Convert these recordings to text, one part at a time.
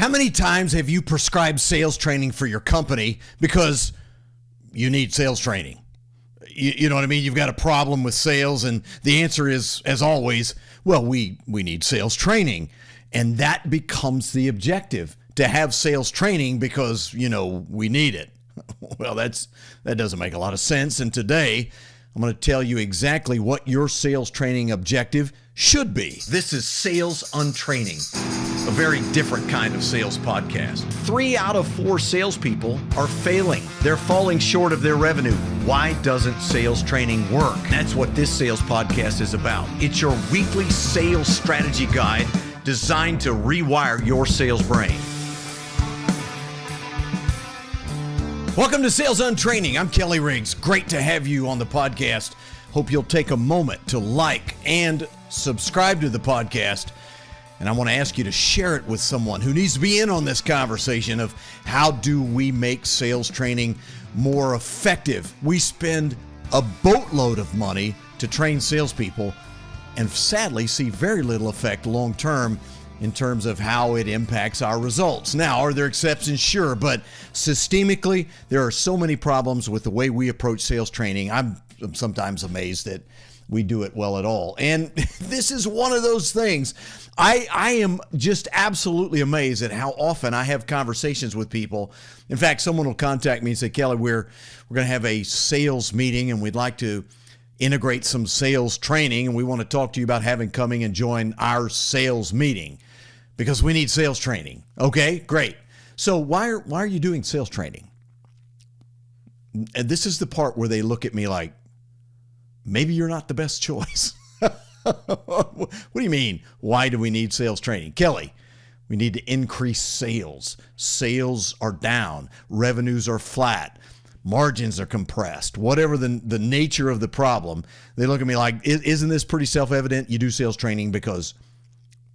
How many times have you prescribed sales training for your company because you need sales training? You know what I mean? You've got a problem with sales, and the answer is, as always, well, we need sales training. And that becomes the objective, to have sales training because, we need it. Well, that doesn't make a lot of sense. And today, I'm going to tell you exactly what your sales training objective should be. This is Sales Untraining, a very different kind of sales podcast. 3 out of 4 salespeople are failing. They're falling short of their revenue. Why doesn't sales training work? That's what this sales podcast is about. It's your weekly sales strategy guide designed to rewire your sales brain. Welcome to Sales Untraining. I'm Kelly Riggs. Great to have you on the podcast. Hope you'll take a moment to like and subscribe to the podcast. And I want to ask you to share it with someone who needs to be in on this conversation of how do we make sales training more effective. We spend a boatload of money to train salespeople and sadly see very little effect long term in terms of how it impacts our results. Now, are there exceptions? Sure, but systemically, there are so many problems with the way we approach sales training. I'm sometimes amazed that we do it well at all. And this is one of those things. I am just absolutely amazed at how often I have conversations with people. In fact, someone will contact me and say, Kelly, we're going to have a sales meeting and we'd like to integrate some sales training, and we want to talk to you about coming and join our sales meeting because we need sales training. Okay, great. So why are you doing sales training? And this is the part where they look at me like, maybe you're not the best choice. What do you mean? Why do we need sales training? Kelly, we need to increase sales. Sales are down. Revenues are flat. Margins are compressed. Whatever the nature of the problem, they look at me like, isn't this pretty self-evident? You do sales training because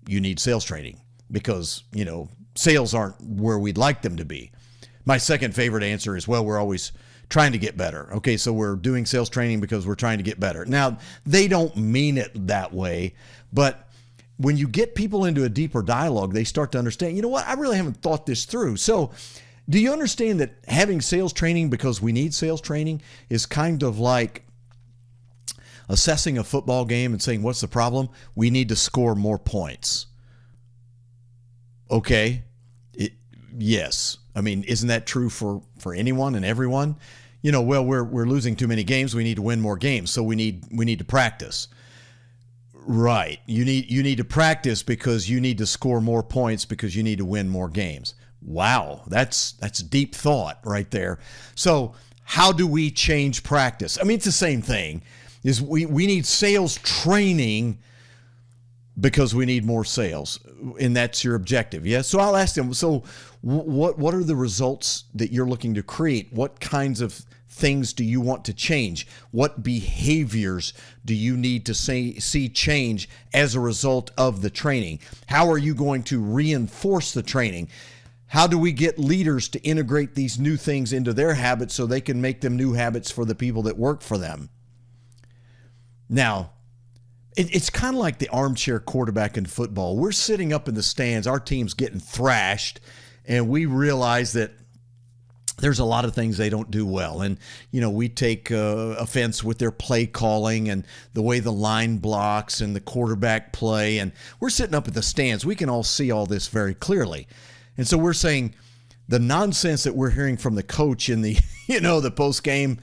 you need sales training because, sales aren't where we'd like them to be. My second favorite answer is, well, we're always trying to get better. Okay, so we're doing sales training because we're trying to get better. Now, they don't mean it that way, but when you get people into a deeper dialogue, they start to understand, you know what, I really haven't thought this through. So do you understand that having sales training because we need sales training is kind of like assessing a football game and saying, what's the problem? We need to score more points. Okay. Yes. I mean, isn't that true for anyone and everyone? Well, we're losing too many games. We need to win more games. So we need to practice. Right. You need to practice because you need to score more points because you need to win more games. Wow. That's deep thought right there. So how do we change practice? I mean, it's the same thing. Is we need sales training because we need more sales, and that's your objective. Yes. So I'll ask them, so what are the results that you're looking to create? What kinds of things do you want to change? What behaviors do you need to see change as a result of the training? How are you going to reinforce the training? How do we get leaders to integrate these new things into their habits so they can make them new habits for the people that work for them? Now, it's kind of like the armchair quarterback in football. We're sitting up in the stands, our team's getting thrashed, and we realize that there's a lot of things they don't do well. And, we take offense with their play calling and the way the line blocks and the quarterback play. And we're sitting up at the stands. We can all see all this very clearly. And so we're saying the nonsense that we're hearing from the coach in the, the post-game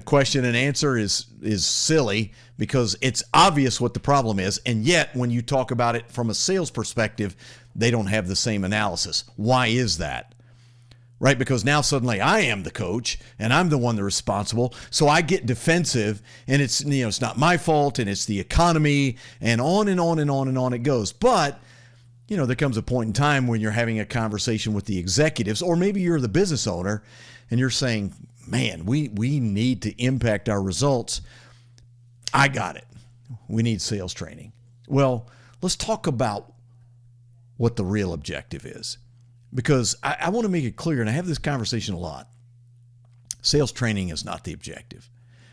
question and answer is silly because it's obvious what the problem is. And yet, when you talk about it from a sales perspective, they don't have the same analysis. Why is that? Right? Because now suddenly I am the coach and I'm the one that's responsible. So I get defensive and it's, it's not my fault and it's the economy and on and on and on and on it goes. But there comes a point in time when you're having a conversation with the executives, or maybe you're the business owner and you're saying, man, we need to impact our results. I got it. We need sales training. Well, let's talk about what the real objective is, because I want to make it clear, and I have this conversation a lot. Sales training is not the objective.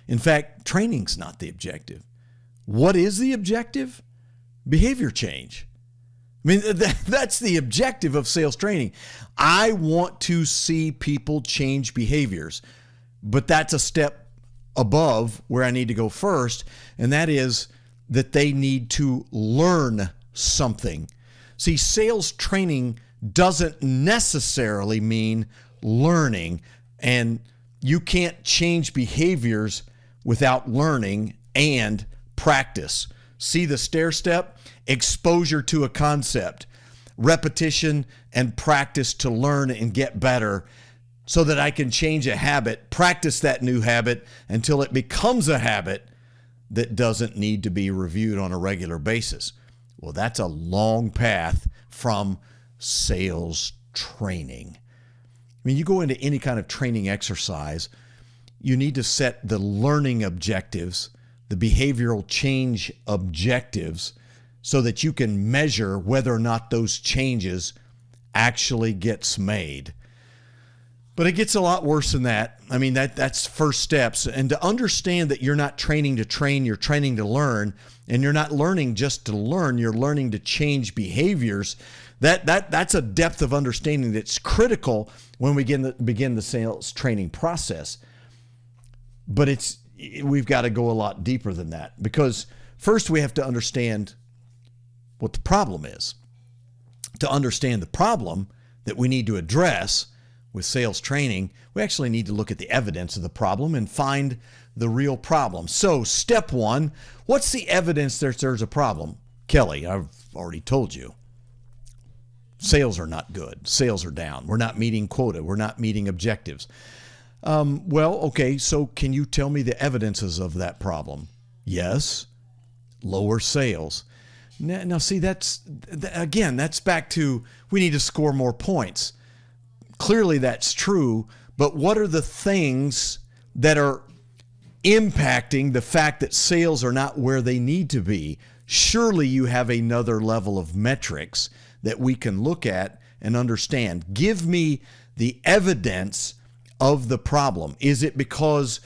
In fact, training's not the objective. What is the objective? Behavior change. I mean, that's the objective of sales training. I want to see people change behaviors, but that's a step above where I need to go first, and that is that they need to learn something. See, sales training doesn't necessarily mean learning, and you can't change behaviors without learning and practice. See the stair step? Exposure to a concept, repetition and practice to learn and get better so that I can change a habit, practice that new habit until it becomes a habit that doesn't need to be reviewed on a regular basis. Well, that's a long path from sales training. I mean, you go into any kind of training exercise, you need to set the learning objectives, the behavioral change objectives, so that you can measure whether or not those changes actually gets made. But it gets a lot worse than that. I mean, that's first steps. And to understand that you're not training to train, you're training to learn, and you're not learning just to learn, you're learning to change behaviors. That's a depth of understanding that's critical when we begin the sales training process. But we've got to go a lot deeper than that, because first we have to understand what the problem is. To understand the problem that we need to address with sales training, we actually need to look at the evidence of the problem and find the real problem. So step one, what's the evidence that there's a problem? Kelly, I've already told you. Sales are not good. Sales are down. We're not meeting quota. We're not meeting objectives. Well, okay, so can you tell me the evidences of that problem? Yes, lower sales. Now see, that's back to we need to score more points. Clearly that's true, but what are the things that are impacting the fact that sales are not where they need to be? Surely you have another level of metrics that we can look at and understand. Give me the evidence of the problem. Is it because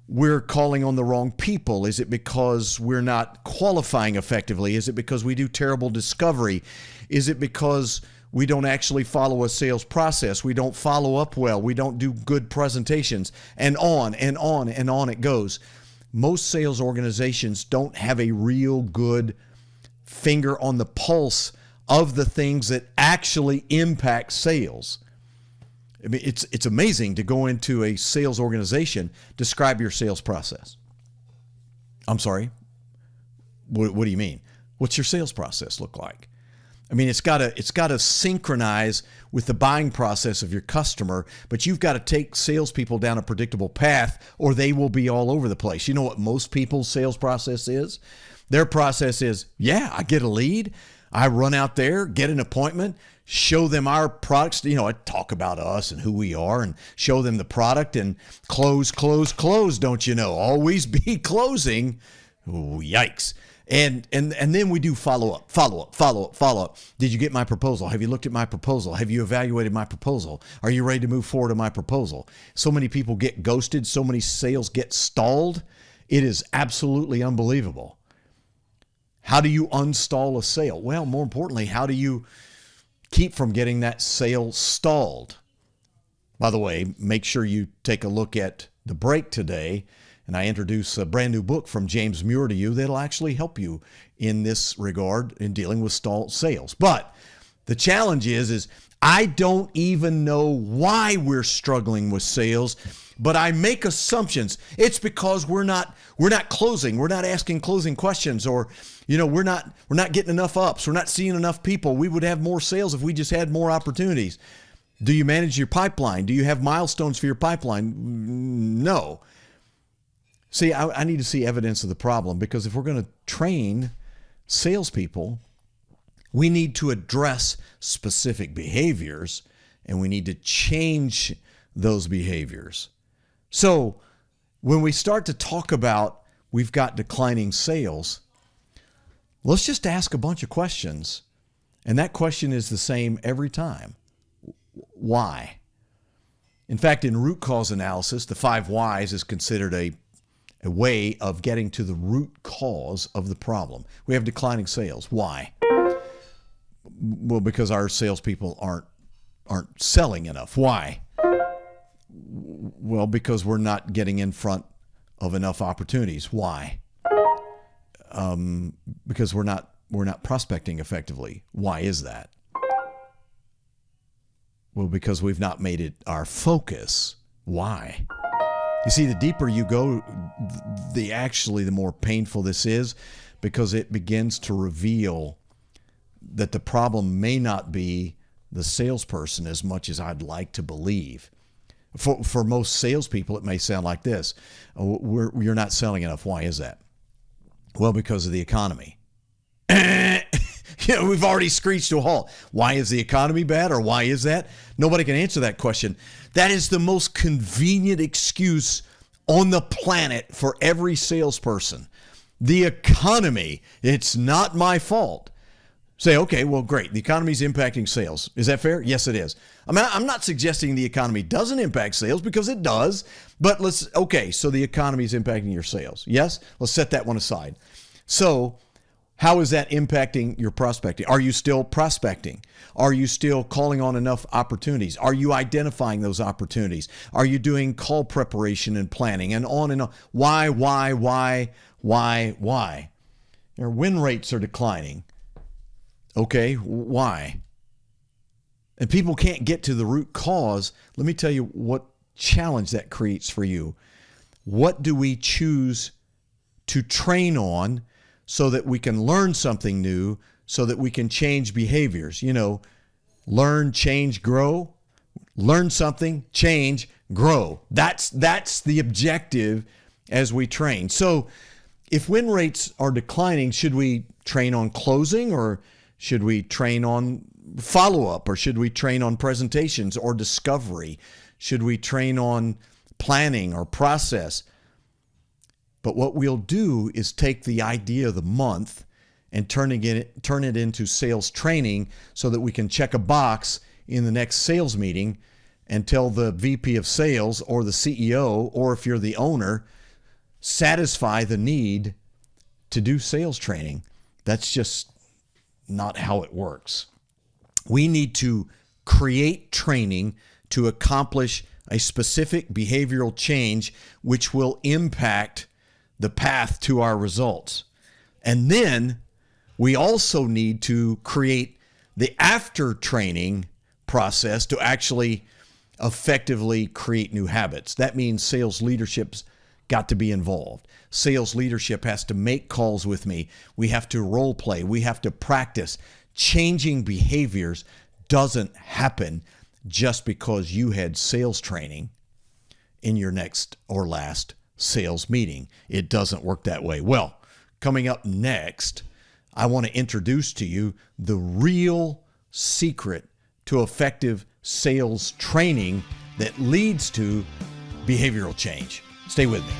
we're calling on the wrong people? Is it because we're not qualifying effectively? Is it because we do terrible discovery? Is it because we don't actually follow a sales process? We don't follow up well. We don't do good presentations, and on and on and on it goes. Most sales organizations don't have a real good finger on the pulse of the things that actually impact sales. I mean, it's amazing to go into a sales organization, describe your sales process. I'm sorry, what do you mean? What's your sales process look like? I mean, it's got to synchronize with the buying process of your customer, but you've got to take salespeople down a predictable path, or they will be all over the place. You know what most people's sales process is? Their process is, I get a lead, I run out there, get an appointment, show them our products, I talk about us and who we are, and show them the product, and close, don't you know? Always be closing. Ooh, yikes. And then we do follow up. Did you get my proposal? Have you looked at my proposal? Have you evaluated my proposal? Are you ready to move forward on my proposal? So many people get ghosted. So many sales get stalled. It is absolutely unbelievable. How do you unstall a sale? Well, more importantly, how do you keep from getting that sale stalled? By the way, make sure you take a look at the break today, and I introduce a brand new book from James Muir to you that'll actually help you in this regard in dealing with stalled sales. But the challenge is I don't even know why we're struggling with sales, but I make assumptions. It's because we're not closing. We're not asking closing questions, or we're not getting enough ups. We're not seeing enough people. We would have more sales if we just had more opportunities. Do you manage your pipeline? Do you have milestones for your pipeline? No. See, I need to see evidence of the problem, because if we're going to train salespeople, we need to address specific behaviors, and we need to change those behaviors. So when we start to talk about we've got declining sales, let's just ask a bunch of questions. And that question is the same every time. Why? In fact, in root cause analysis, the 5 whys is considered a way of getting to the root cause of the problem. We have declining sales. Why? Well, because our salespeople aren't selling enough. Why? Well, because we're not getting in front of enough opportunities. Why? Because we're not prospecting effectively. Why is that? Well, because we've not made it our focus. Why? You see, the deeper you go, the more painful this is, because it begins to reveal that the problem may not be the salesperson as much as I'd like to believe. For most salespeople, it may sound like this. You're not selling enough. Why is that? Well, because of the economy. We've already screeched to a halt. Why is the economy bad, or why is that? Nobody can answer that question. That is the most convenient excuse on the planet for every salesperson. The economy, it's not my fault. Say, okay, well, great. The economy is impacting sales. Is that fair? Yes, it is. I'm not suggesting the economy doesn't impact sales, because it does. But so the economy is impacting your sales. Yes? Let's set that one aside. So how is that impacting your prospecting? Are you still prospecting? Are you still calling on enough opportunities? Are you identifying those opportunities? Are you doing call preparation and planning and on and on? Why? Your win rates are declining. Okay, why? And people can't get to the root cause. Let me tell you what challenge that creates for you. What do we choose to train on so that we can learn something new, so that we can change behaviors? Learn, change, grow. Learn something, change, grow. That's the objective as we train. So if win rates are declining, should we train on closing, or should we train on follow-up, or should we train on presentations or discovery? Should we train on planning or process? But what we'll do is take the idea of the month and turn it into sales training, so that we can check a box in the next sales meeting and tell the VP of sales or the CEO, or if you're the owner, satisfy the need to do sales training. That's just not how it works. We need to create training to accomplish a specific behavioral change which will impact the path to our results. And then we also need to create the after training process to actually effectively create new habits. That means sales leadership's got to be involved. Sales leadership has to make calls with me. We have to role play. We have to practice. Changing behaviors doesn't happen just because you had sales training in your next or last sales meeting. It doesn't work that way. Well, coming up next, I want to introduce to you the real secret to effective sales training that leads to behavioral change. Stay with me.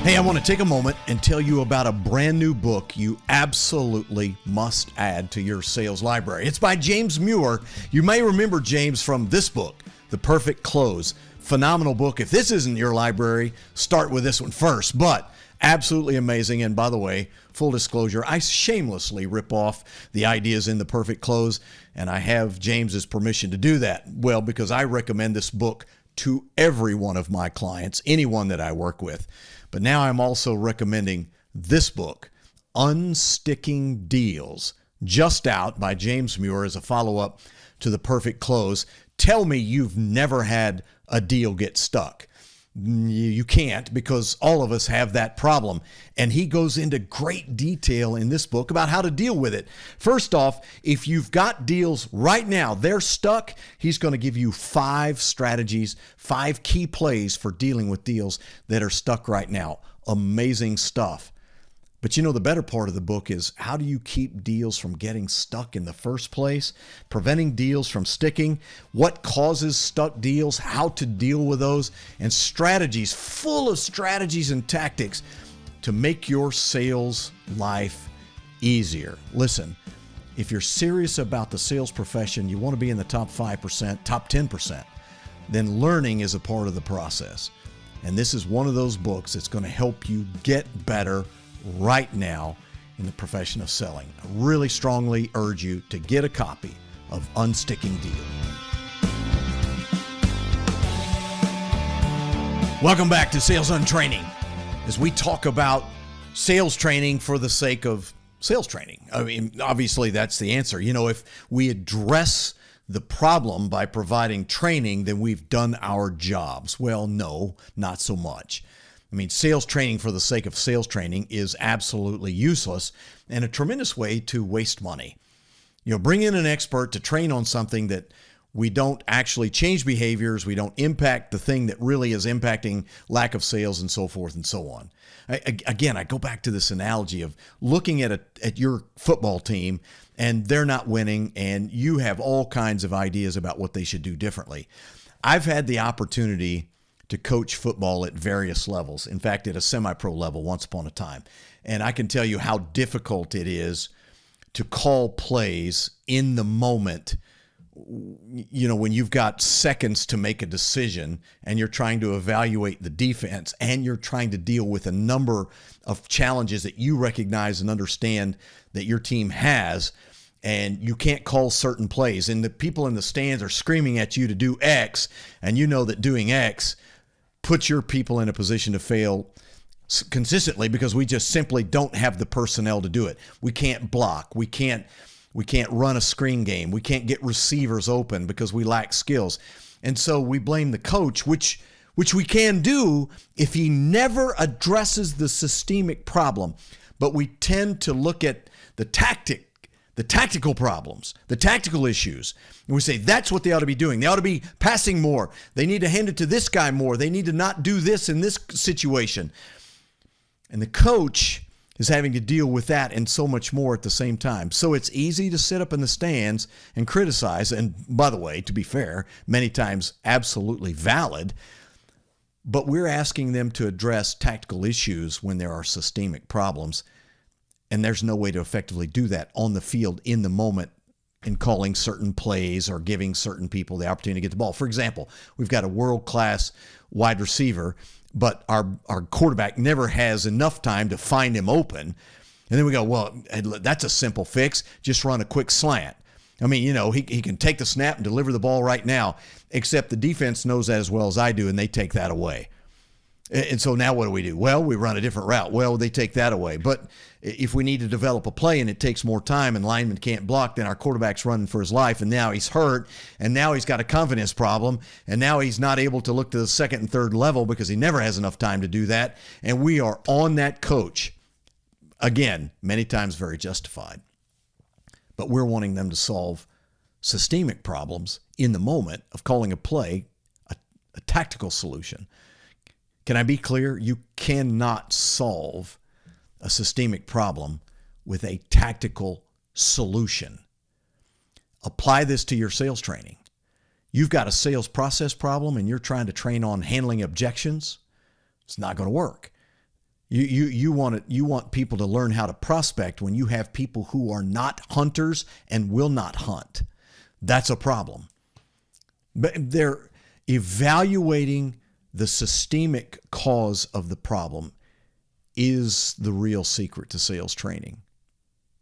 Hey, I want to take a moment and tell you about a brand new book you absolutely must add to your sales library. It's by James Muir. You may remember James from this book, The Perfect Close. Phenomenal book. If this isn't your library, start with this one first. But absolutely amazing. And by the way, full disclosure, I shamelessly rip off the ideas in The Perfect Close, and I have James's permission to do that. Well, because I recommend this book to every one of my clients, anyone that I work with. But now I'm also recommending this book, Unsticking Deals, just out by James Muir as a follow-up to The Perfect Close. Tell me you've never had a deal get stuck. You can't, because all of us have that problem. And he goes into great detail in this book about how to deal with it. First off, if you've got deals right now, they're stuck, he's going to give you 5 strategies, 5 key plays for dealing with deals that are stuck right now. Amazing stuff. But the better part of the book is, how do you keep deals from getting stuck in the first place? Preventing deals from sticking, what causes stuck deals, how to deal with those, and strategies, full of strategies and tactics to make your sales life easier. Listen, if you're serious about the sales profession, you want to be in the top 5%, top 10%, then learning is a part of the process. And this is one of those books that's going to help you get better right now in the profession of selling. I really strongly urge you to get a copy of Unsticking Deal. Welcome back to Sales Untraining, as we talk about sales training for the sake of sales training. I mean, obviously that's the answer. You know, if we address the problem by providing training, then we've done our jobs. Well, no, not so much. I mean, sales training for the sake of sales training is absolutely useless and a tremendous way to waste money. You know, bring in an expert to train on something that we don't actually change behaviors, we don't impact the thing that really is impacting lack of sales and so forth and so on. I go back to this analogy of looking at your football team and they're not winning and you have all kinds of ideas about what they should do differently. I've had the opportunity to coach football at various levels. In fact, at a semi-pro level once upon a time. And I can tell you how difficult it is to call plays in the moment, you know, when you've got seconds to make a decision and you're trying to evaluate the defense and you're trying to deal with a number of challenges that you recognize and understand that your team has, and you can't call certain plays. And the people in the stands are screaming at you to do X, and you know that doing X puts your people in a position to fail consistently because we just simply don't have the personnel to do it. We can't block. We can't run a screen game. We can't get receivers open because we lack skills. And so we blame the coach, which we can do if he never addresses the systemic problem. But we tend to look at the tactical problems, the tactical issues. And we say, that's what they ought to be doing. They ought to be passing more. They need to hand it to this guy more. They need to not do this in this situation. And the coach is having to deal with that and so much more at the same time. So it's easy to sit up in the stands and criticize. And by the way, to be fair, many times absolutely valid. But we're asking them to address tactical issues when there are systemic problems. And there's no way to effectively do that on the field in the moment in calling certain plays or giving certain people the opportunity to get the ball. For example, we've got a world-class wide receiver, but our quarterback never has enough time to find him open. And then we go, well, that's a simple fix. Just run a quick slant. I mean, you know, he can take the snap and deliver the ball right now, except the defense knows that as well as I do, and they take that away. And so now what do we do? Well, we run a different route. Well, they take that away. But if we need to develop a play and it takes more time and linemen can't block, then our quarterback's running for his life, and now he's hurt, and now he's got a confidence problem, and now he's not able to look to the second and third level because he never has enough time to do that. And we are on that coach. Again, many times very justified. But we're wanting them to solve systemic problems in the moment of calling a play a tactical solution. Can I be clear? You cannot solve a systemic problem with a tactical solution. Apply this to your sales training. You've got a sales process problem and you're trying to train on handling objections. It's not going to work. You want people to learn how to prospect when you have people who are not hunters and will not hunt. That's a problem. But they're evaluating the systemic cause of the problem is the real secret to sales training.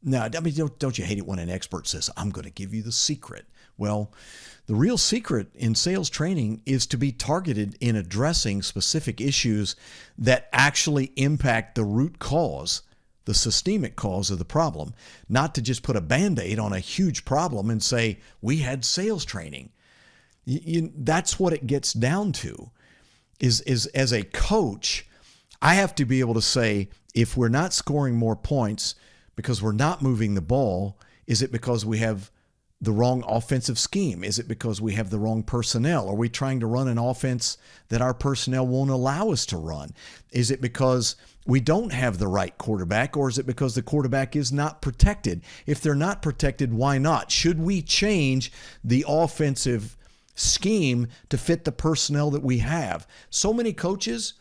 Now, I mean, don't you hate it when an expert says, I'm going to give you the secret? Well, the real secret in sales training is to be targeted in addressing specific issues that actually impact the root cause, the systemic cause of the problem, not to just put a Band-Aid on a huge problem and say, we had sales training. That's what it gets down to. Is as a coach, I have to be able to say, if we're not scoring more points because we're not moving the ball, is it because we have the wrong offensive scheme? Is it because we have the wrong personnel? Are we trying to run an offense that our personnel won't allow us to run? Is it because we don't have the right quarterback, or is it because the quarterback is not protected? If they're not protected, why not? Should we change the offensive scheme to fit the personnel that we have? So many coaches,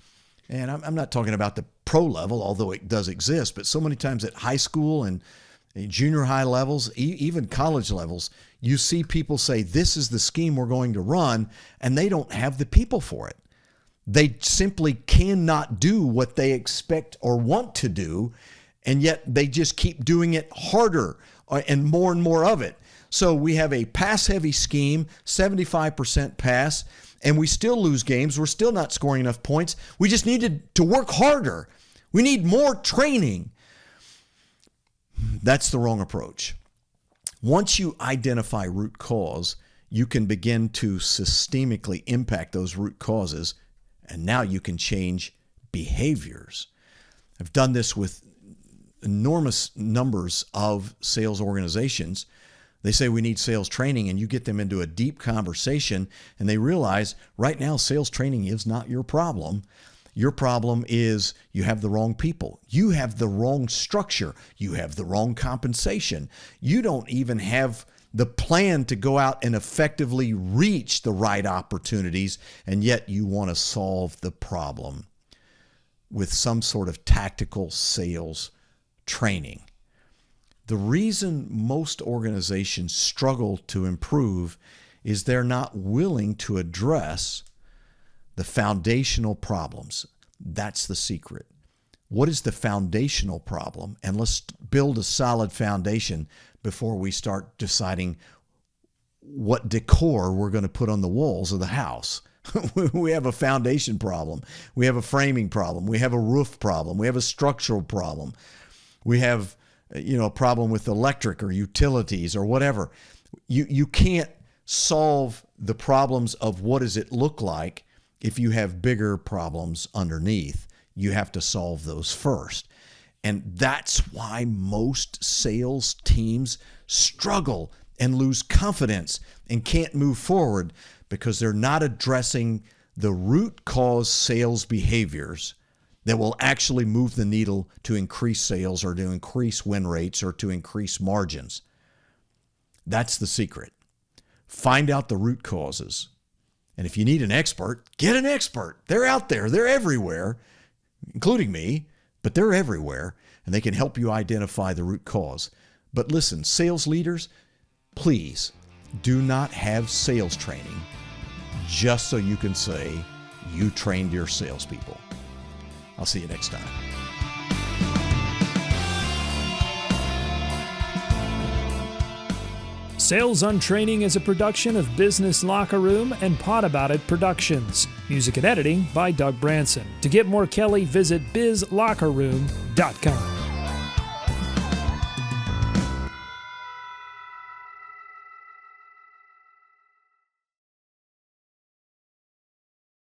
and I'm not talking about the pro level, although it does exist, but so many times at high school and junior high levels, even college levels, you see people say, this is the scheme we're going to run, and they don't have the people for it. They simply cannot do what they expect or want to do and yet they just keep doing it harder and more of it. So we have a pass-heavy scheme, 75% pass, and we still lose games. We're still not scoring enough points. We just needed to work harder. We need more training. That's the wrong approach. Once you identify root cause, you can begin to systemically impact those root causes, and now you can change behaviors. I've done this with enormous numbers of sales organizations. They say we need sales training, and you get them into a deep conversation, and they realize right now sales training is not your problem. Your problem is you have the wrong people. You have the wrong structure. You have the wrong compensation. You don't even have the plan to go out and effectively reach the right opportunities, and yet you want to solve the problem with some sort of tactical sales training. The reason most organizations struggle to improve is they're not willing to address the foundational problems. That's the secret. What is the foundational problem? And let's build a solid foundation before we start deciding what decor we're going to put on the walls of the house. We have a foundation problem. We have a framing problem. We have a roof problem. We have a structural problem. We have, a problem with electric or utilities or whatever. You can't solve the problems of what does it look like if you have bigger problems underneath. You have to solve those first. And that's why most sales teams struggle and lose confidence and can't move forward, because they're not addressing the root cause sales behaviors that will actually move the needle to increase sales or to increase win rates or to increase margins. That's the secret. Find out the root causes. And if you need an expert, get an expert. They're out there. They're everywhere, including me, but they're everywhere, and they can help you identify the root cause. But listen, sales leaders, please do not have sales training just so you can say you trained your salespeople. I'll see you next time. Sales Untraining is a production of Business Locker Room and Pod About It Productions. Music and editing by Doug Branson. To get more Kelly, visit bizlockerroom.com.